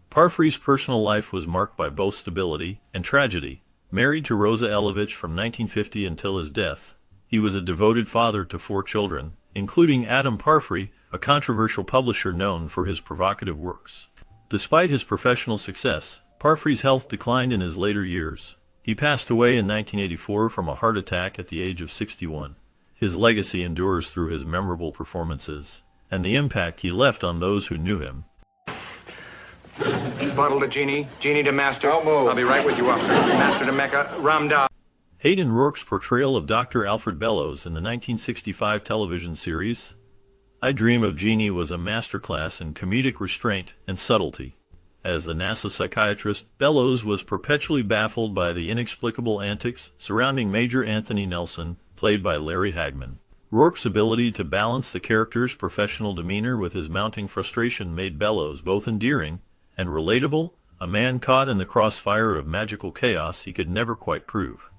Parfrey's personal life was marked by both stability and tragedy. Married to Rosa Elovich from 1950 until his death, he was a devoted father to 4 children, including Adam Parfrey, a controversial publisher known for his provocative works. Despite his professional success, Parfrey's health declined in his later years. He passed away in 1984 from a heart attack at the age of 61. His legacy endures through his memorable performances and the impact he left on those who knew him. Bottle to Jeannie, Jeannie to Master. Don't move. I'll be right with you, officer. Master to Mecca, Ramda. Hayden Rourke's portrayal of Dr. Alfred Bellows in the 1965 television series I Dream of Jeannie was a masterclass in comedic restraint and subtlety. As the NASA psychiatrist, Bellows was perpetually baffled by the inexplicable antics surrounding Major Anthony Nelson, played by Larry Hagman. Rourke's ability to balance the character's professional demeanor with his mounting frustration made Bellows both endearing and relatable, a man caught in the crossfire of magical chaos he could never quite prove.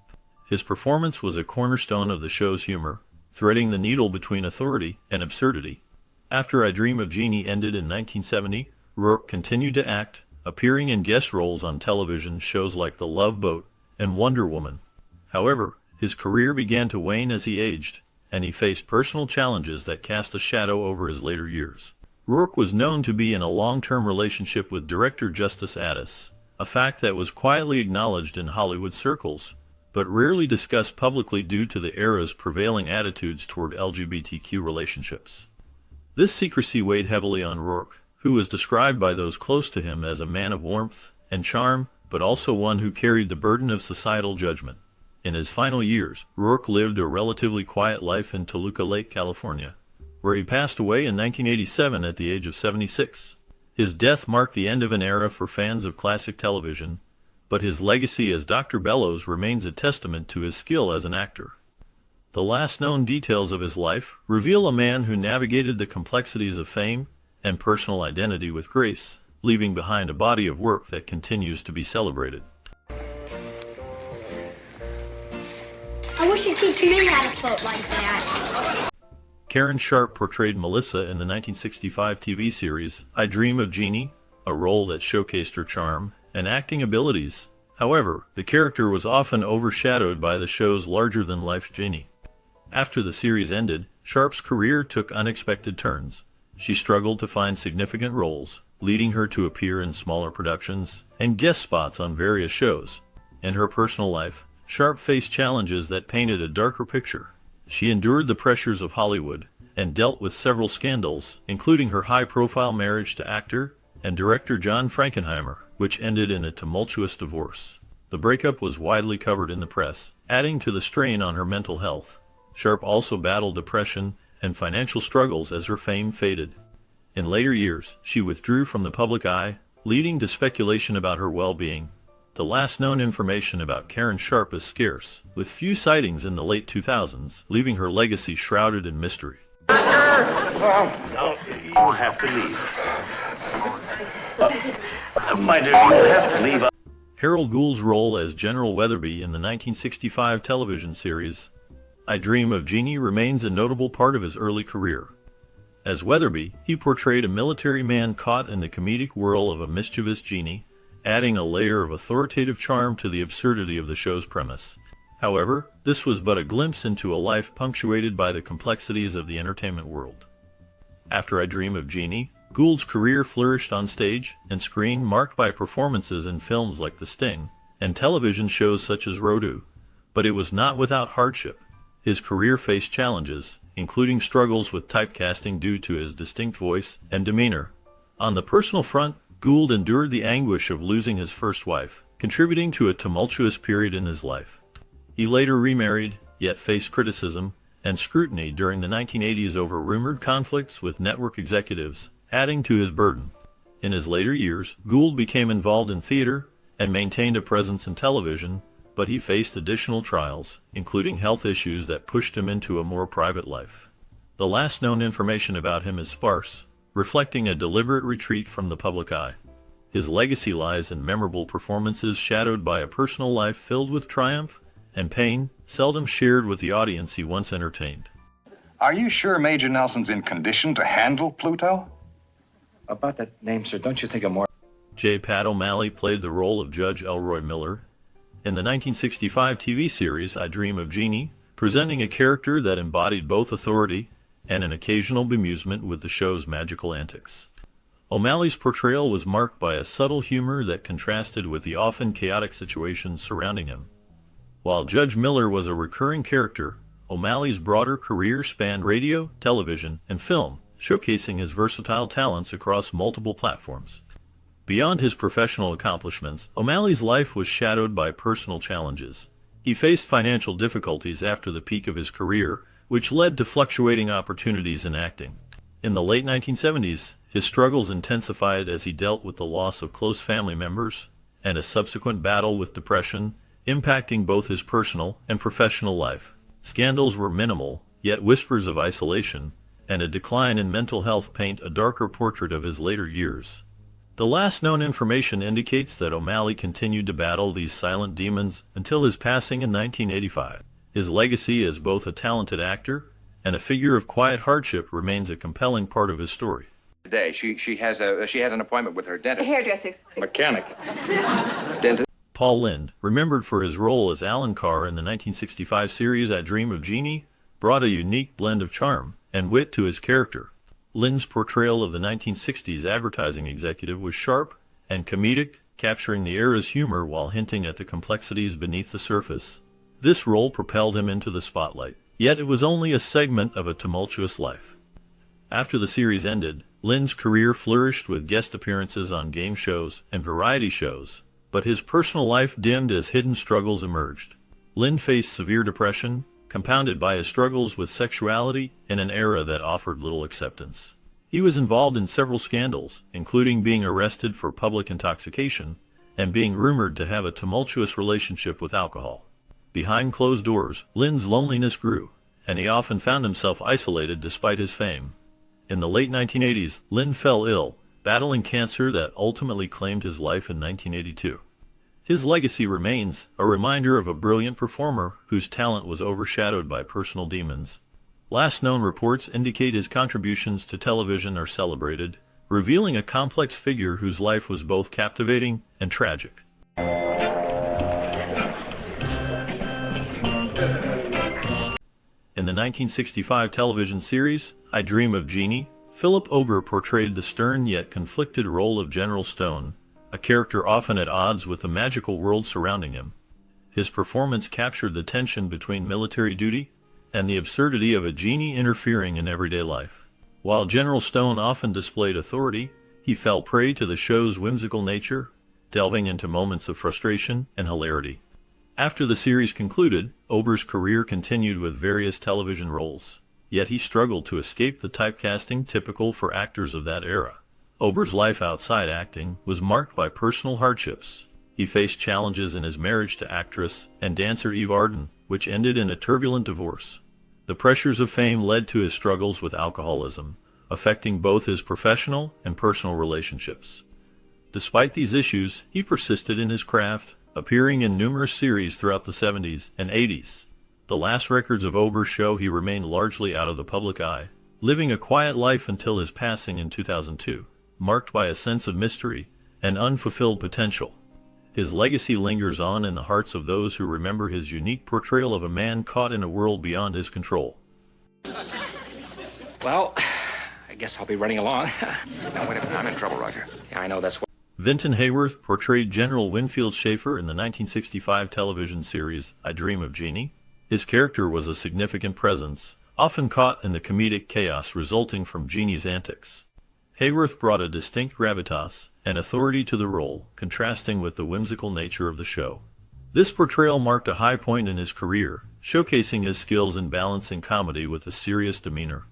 His performance was a cornerstone of the show's humor, threading the needle between authority and absurdity. After I Dream of Jeannie ended in 1970, Rourke continued to act, appearing in guest roles on television shows like The Love Boat and Wonder Woman. However, his career began to wane as he aged, and he faced personal challenges that cast a shadow over his later years. Rourke was known to be in a long-term relationship with director Justice Addis, a fact that was quietly acknowledged in Hollywood circles, but rarely discussed publicly due to the era's prevailing attitudes toward LGBTQ relationships. This secrecy weighed heavily on Rourke, who was described by those close to him as a man of warmth and charm, but also one who carried the burden of societal judgment. In his final years, Rourke lived a relatively quiet life in Toluca Lake, California, where he passed away in 1987 at the age of 76. His death marked the end of an era for fans of classic television, but his legacy as Dr. Bellows remains a testament to his skill as an actor. The last known details of his life reveal a man who navigated the complexities of fame and personal identity with grace, leaving behind a body of work that continues to be celebrated. I wish you'd teach me how to float like that. Karen Sharp portrayed Melissa in the 1965 TV series I Dream of Jeannie, a role that showcased her charm and acting abilities. However, the character was often overshadowed by the show's larger-than-life Jeannie. After the series ended, Sharp's career took unexpected turns. She struggled to find significant roles, leading her to appear in smaller productions and guest spots on various shows. In her personal life, Sharp faced challenges that painted a darker picture. She endured the pressures of Hollywood and dealt with several scandals, including her high-profile marriage to actor and director John Frankenheimer, which ended in a tumultuous divorce. The breakup was widely covered in the press, adding to the strain on her mental health. Sharp also battled depression and financial struggles as her fame faded. In later years, she withdrew from the public eye, leading to speculation about her well-being. The last known information about Karen Sharp is scarce, with few sightings in the late 2000s, leaving her legacy shrouded in mystery. No, you have to leave. My dear, you have to leave. Harold Gould's role as General Weatherby in the 1965 television series I Dream of Jeannie remains a notable part of his early career. As Weatherby, he portrayed a military man caught in the comedic whirl of a mischievous Jeannie, adding a layer of authoritative charm to the absurdity of the show's premise. However, this was but a glimpse into a life punctuated by the complexities of the entertainment world. After I Dream of Jeannie, Gould's career flourished on stage and screen, marked by performances in films like The Sting and television shows such as Rodu. But it was not without hardship. His career faced challenges, including struggles with typecasting due to his distinct voice and demeanor. On the personal front, Gould endured the anguish of losing his first wife, contributing to a tumultuous period in his life. He later remarried, yet faced criticism and scrutiny during the 1980s over rumored conflicts with network executives, adding to his burden. In his later years, Gould became involved in theater and maintained a presence in television, but he faced additional trials, including health issues that pushed him into a more private life. The last known information about him is sparse, reflecting a deliberate retreat from the public eye. His legacy lies in memorable performances shadowed by a personal life filled with triumph and pain, seldom shared with the audience he once entertained. Are you sure Major Nelson's in condition to handle Pluto? About that name, sir, don't you think of more? J. Pat O'Malley played the role of Judge Elroy Miller in the 1965 TV series I Dream of Jeannie, presenting a character that embodied both authority and an occasional bemusement with the show's magical antics. O'Malley's portrayal was marked by a subtle humor that contrasted with the often chaotic situations surrounding him. While Judge Miller was a recurring character, O'Malley's broader career spanned radio, television, and film, showcasing his versatile talents across multiple platforms. Beyond his professional accomplishments, O'Malley's life was shadowed by personal challenges. He faced financial difficulties after the peak of his career, which led to fluctuating opportunities in acting. In the late 1970s, his struggles intensified as he dealt with the loss of close family members and a subsequent battle with depression, impacting both his personal and professional life. Scandals were minimal, yet whispers of isolation and a decline in mental health paint a darker portrait of his later years. The last known information indicates that O'Malley continued to battle these silent demons until his passing in 1985. His legacy as both a talented actor and a figure of quiet hardship remains a compelling part of his story. Today, she has an appointment with her dentist. Hairdresser. Mechanic. Dentist. Paul Lynde, remembered for his role as Alan Carr in the 1965 series I Dream of Jeannie, brought a unique blend of charm and wit to his character. Lynde's portrayal of the 1960s advertising executive was sharp and comedic, capturing the era's humor while hinting at the complexities beneath the surface. This role propelled him into the spotlight, yet it was only a segment of a tumultuous life. After the series ended, Lynde's career flourished with guest appearances on game shows and variety shows, but his personal life dimmed as hidden struggles emerged. Lynde faced severe depression, compounded by his struggles with sexuality in an era that offered little acceptance. He was involved in several scandals, including being arrested for public intoxication and being rumored to have a tumultuous relationship with alcohol. Behind closed doors, Lynde's loneliness grew, and he often found himself isolated despite his fame. In the late 1980s, Lynde fell ill, battling cancer that ultimately claimed his life in 1982. His legacy remains a reminder of a brilliant performer whose talent was overshadowed by personal demons. Last known reports indicate his contributions to television are celebrated, revealing a complex figure whose life was both captivating and tragic. In the 1965 television series, I Dream of Jeannie, Philip Ober portrayed the stern yet conflicted role of General Stone, a character often at odds with the magical world surrounding him. His performance captured the tension between military duty and the absurdity of a genie interfering in everyday life. While General Stone often displayed authority, he fell prey to the show's whimsical nature, delving into moments of frustration and hilarity. After the series concluded, Ober's career continued with various television roles, yet he struggled to escape the typecasting typical for actors of that era. Ober's life outside acting was marked by personal hardships. He faced challenges in his marriage to actress and dancer Eve Arden, which ended in a turbulent divorce. The pressures of fame led to his struggles with alcoholism, affecting both his professional and personal relationships. Despite these issues, he persisted in his craft, appearing in numerous series throughout the 70s and 80s. The last records of Ober show he remained largely out of the public eye, living a quiet life until his passing in 2002. Marked by a sense of mystery and unfulfilled potential. His legacy lingers on in the hearts of those who remember his unique portrayal of a man caught in a world beyond his control. Well, I guess I'll be running along. Now, wait a minute. I'm in trouble, Roger. Yeah, I know, that's what... Vinton Hayworth portrayed General Winfield Schaefer in the 1965 television series I Dream of Jeannie. His character was a significant presence, often caught in the comedic chaos resulting from Jeannie's antics. Hayworth brought a distinct gravitas and authority to the role, contrasting with the whimsical nature of the show. This portrayal marked a high point in his career, showcasing his skills in balancing comedy with a serious demeanor.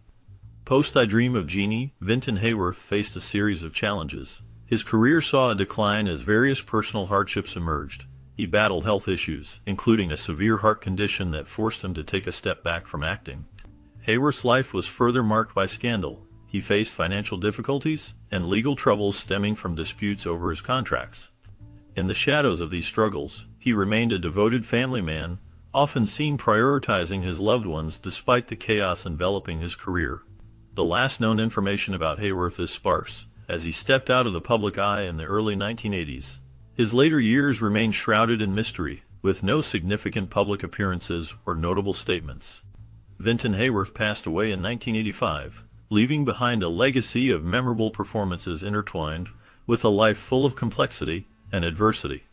Post I Dream of Jeannie, Vinton Hayworth faced a series of challenges. His career saw a decline as various personal hardships emerged. He battled health issues, including a severe heart condition that forced him to take a step back from acting. Hayworth's life was further marked by scandal. He faced financial difficulties and legal troubles stemming from disputes over his contracts. In the shadows of these struggles, he remained a devoted family man, often seen prioritizing his loved ones despite the chaos enveloping his career. The last known information about Hayworth is sparse, as he stepped out of the public eye in the early 1980s. His later years remain shrouded in mystery, with no significant public appearances or notable statements. Vinton Hayworth passed away in 1985, leaving behind a legacy of memorable performances intertwined with a life full of complexity and adversity.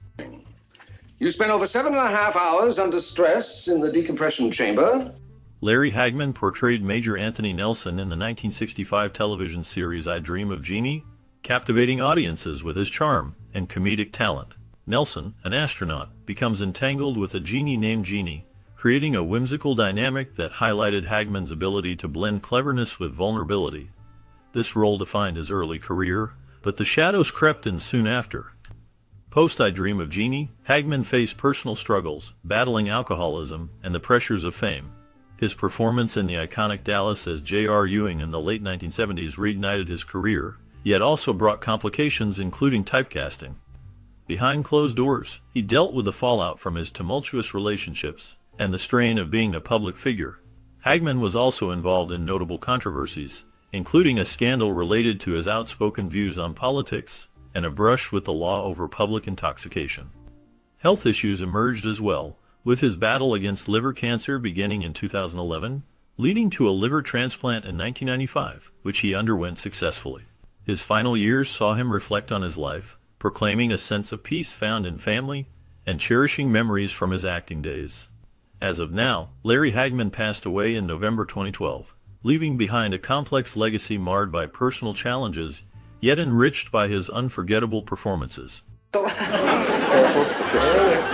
You spent over 7.5 hours under stress in the decompression chamber. Larry Hagman portrayed Major Anthony Nelson in the 1965 television series I Dream of Jeannie, captivating audiences with his charm and comedic talent. Nelson, an astronaut, becomes entangled with a genie named Jeannie, creating a whimsical dynamic that highlighted Hagman's ability to blend cleverness with vulnerability. This role defined his early career, but the shadows crept in soon after. Post I Dream of Jeannie, Hagman faced personal struggles, battling alcoholism and the pressures of fame. His performance in the iconic Dallas as J.R. Ewing in the late 1970s reignited his career, yet also brought complications including typecasting. Behind closed doors, he dealt with the fallout from his tumultuous relationships and the strain of being a public figure. Hagman was also involved in notable controversies, including a scandal related to his outspoken views on politics and a brush with the law over public intoxication. Health issues emerged as well, with his battle against liver cancer beginning in 2011, leading to a liver transplant in 1995, which he underwent successfully. His final years saw him reflect on his life, proclaiming a sense of peace found in family and cherishing memories from his acting days. As of now, Larry Hagman passed away in November 2012, leaving behind a complex legacy marred by personal challenges, yet enriched by his unforgettable performances. Careful.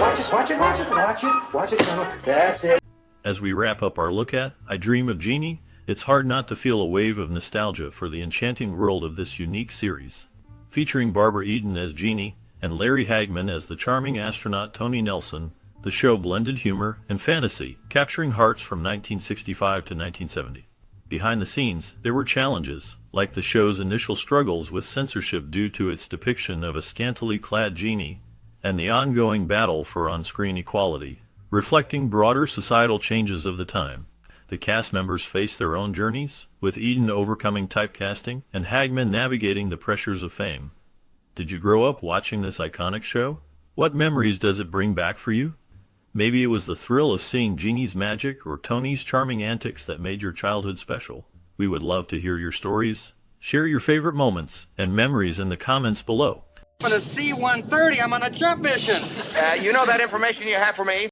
Watch it, Colonel. That's it. As we wrap up our look at I Dream of Jeannie, it's hard not to feel a wave of nostalgia for the enchanting world of this unique series. Featuring Barbara Eden as Jeannie and Larry Hagman as the charming astronaut Tony Nelson, the show blended humor and fantasy, capturing hearts from 1965 to 1970. Behind the scenes, there were challenges, like the show's initial struggles with censorship due to its depiction of a scantily clad Jeannie, and the ongoing battle for on-screen equality, reflecting broader societal changes of the time. The cast members faced their own journeys, with Eden overcoming typecasting and Hagman navigating the pressures of fame. Did you grow up watching this iconic show? What memories does it bring back for you? Maybe it was the thrill of seeing Jeannie's magic or Tony's charming antics that made your childhood special. We would love to hear your stories. Share your favorite moments and memories in the comments below. On a C-130, I'm on a jump mission. You know that information you have for me?